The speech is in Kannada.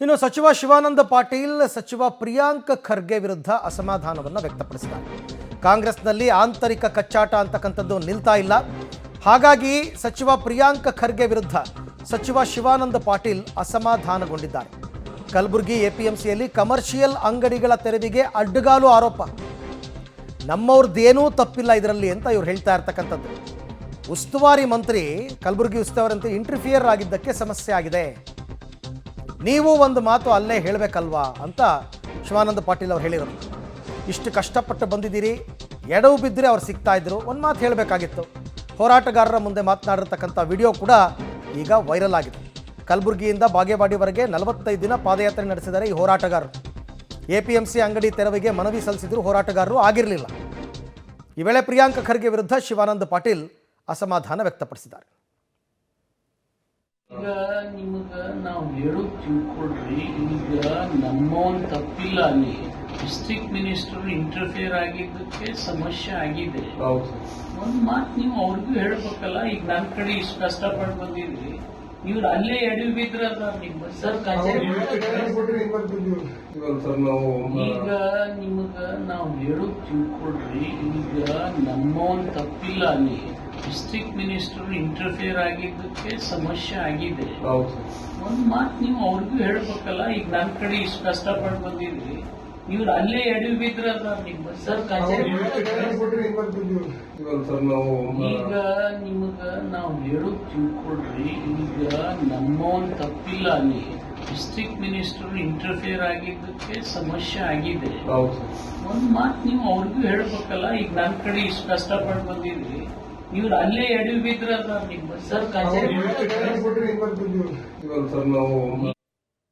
ಇನ್ನು ಸಚಿವ ಶಿವಾನಂದ ಪಾಟೀಲ್ ಸಚಿವ ಪ್ರಿಯಾಂಕ್ ಖರ್ಗೆ ವಿರುದ್ಧ ಅಸಮಾಧಾನವನ್ನು ವ್ಯಕ್ತಪಡಿಸಿದ್ದಾರೆ. ಕಾಂಗ್ರೆಸ್ನಲ್ಲಿ ಆಂತರಿಕ ಕಚ್ಚಾಟ ಅಂತಕ್ಕಂಥದ್ದು ನಿಲ್ತಾ ಇಲ್ಲ. ಹಾಗಾಗಿ ಸಚಿವ ಪ್ರಿಯಾಂಕ್ ಖರ್ಗೆ ವಿರುದ್ಧ ಸಚಿವ ಶಿವಾನಂದ ಪಾಟೀಲ್ ಅಸಮಾಧಾನಗೊಂಡಿದ್ದಾರೆ. ಕಲಬುರಗಿ ಎಪಿಎಂಸಿಯಲ್ಲಿ ಕಮರ್ಷಿಯಲ್ ಅಂಗಡಿಗಳ ತೆರವಿಗೆ ಅಡ್ಡಗಾಲು ಆರೋಪ. ನಮ್ಮವ್ರದ್ದೇನೂ ತಪ್ಪಿಲ್ಲ ಇದರಲ್ಲಿ ಅಂತ ಇವ್ರು ಹೇಳ್ತಾ ಇರ್ತಕ್ಕಂಥದ್ದು. ಉಸ್ತುವಾರಿ ಮಂತ್ರಿ ಕಲಬುರಗಿ ಉಸ್ತುವಾರಿ ಇಂಟರ್ಫಿಯರ್ ಆಗಿದ್ದಕ್ಕೆ ಸಮಸ್ಯೆ ಆಗಿದೆ, ನೀವು ಒಂದು ಮಾತು ಅಲ್ಲೇ ಹೇಳಬೇಕಲ್ವಾ ಅಂತ ಶಿವಾನಂದ ಪಾಟೀಲ್ ಅವರು ಹೇಳಿದರು. ಇಷ್ಟು ಕಷ್ಟಪಟ್ಟು ಬಂದಿದ್ದೀರಿ, ಎಡವು ಬಿದ್ದರೆ ಅವ್ರು ಸಿಗ್ತಾ ಇದ್ರು, ಒಂದು ಮಾತು ಹೇಳಬೇಕಾಗಿತ್ತು. ಹೋರಾಟಗಾರರ ಮುಂದೆ ಮಾತನಾಡಿರ್ತಕ್ಕಂಥ ವಿಡಿಯೋ ಕೂಡ ಈಗ ವೈರಲ್ ಆಗಿದೆ. ಕಲಬುರಗಿಯಿಂದ ಬಾಗೇವಾಡಿವರೆಗೆ 45 ದಿನ ಪಾದಯಾತ್ರೆ ನಡೆಸಿದ್ದಾರೆ ಈ ಹೋರಾಟಗಾರರು. ಎಪಿಎಂಸಿ ಅಂಗಡಿ ತೆರವಿಗೆ ಮನವಿ ಸಲ್ಲಿಸಿದ್ರು ಹೋರಾಟಗಾರರು, ಆಗಿರಲಿಲ್ಲ. ಈ ವೇಳೆ ಪ್ರಿಯಾಂಕ್ ಖರ್ಗೆ ವಿರುದ್ಧ ಶಿವಾನಂದ ಪಾಟೀಲ್ ಅಸಮಾಧಾನ ವ್ಯಕ್ತಪಡಿಸಿದ್ದಾರೆ. ಈಗ ನಿಮಗ ನಾವು ಹೇಳೋದು ತಿಳ್ಕೊಳ್ರಿ, ಈಗ ನಮ್ಮವನ್ ತಪ್ಪಿಲ್ಲ. ಅಲ್ಲಿ ಡಿಸ್ಟ್ರಿಕ್ಟ್ ಮಿನಿಸ್ಟರ್ ಇಂಟರ್ಫಿಯರ್ ಆಗಿದ್ದಕ್ಕೆ ಸಮಸ್ಯೆ ಆಗಿದೆ. ಒಂದ್ ಮಾತು ನೀವು ಅವ್ರಿಗೂ ಹೇಳ್ಬೇಕಲ್ಲ. ಈಗ ನನ್ನ ಕಡೆ ಇಷ್ಟು ಕಷ್ಟಪಟ್ಟು ಬಂದಿದ್ರಿ, ನೀವು ಅಲ್ಲೇ ಎಡವಿ ಬಿದ್ರ ನಿಮ್ಮ ಸರ್ ಈಗ ನಿಮಗ ನಾವು ಹೇಳೋದು ತಿಳ್ಕೊಳ್ರಿ, ಈಗ ನಮ್ಮವನ್ ತಪ್ಪಿಲ್ಲ. ಅಲ್ಲಿ ಡಿಸ್ಟ್ರಿಕ್ಟ್ ಮಿನಿಸ್ಟರ್ ಇಂಟರ್ಫಿಯರ್ ಆಗಿದ್ದಕ್ಕೆ ಸಮಸ್ಯೆ ಆಗಿದೆ. ಒಂದ್ ಮಾತು ನೀವು ಅವ್ರಿಗೂ ಹೇಳ್ಬೇಕಲ್ಲ. ಈಗ ನನ್ನ ಕಡೆ ಇಷ್ಟು ಕಷ್ಟಪಟ್ಟು ಬಂದಿದ್ರಿ, ನೀವು ಅಲ್ಲೇ ಎಡವಿ ಬಿದ್ರ ನಿಮ್ಮ ಸರ್ ಈಗ ನಿಮಗ ನಾವು ಹೇಳೋದು ತಿಳ್ಕೊಳ್ರಿ, ಈಗ ನಮ್ಮವನ್ ತಪ್ಪಿಲ್ಲ. ಅಲ್ಲಿ ಡಿಸ್ಟ್ರಿಕ್ಟ್ ಮಿನಿಸ್ಟರ್ ಇಂಟರ್ಫಿಯರ್ ಆಗಿದ್ದಕ್ಕೆ ಸಮಸ್ಯೆ ಆಗಿದೆ. ಒಂದ್ ಮಾತು ನೀವು ಅವ್ರಿಗೂ ಹೇಳ್ಬೇಕಲ್ಲ. ಈಗ ನನ್ನ ಕಡೆ ಇಷ್ಟು ಕಷ್ಟಪಟ್ಟು ಬಂದಿದ್ರಿ, ನೀವು ಅಲ್ಲೇ ಎಡವಿ ಬಿದ್ರ ನಿಮ್ಮ ಸರ್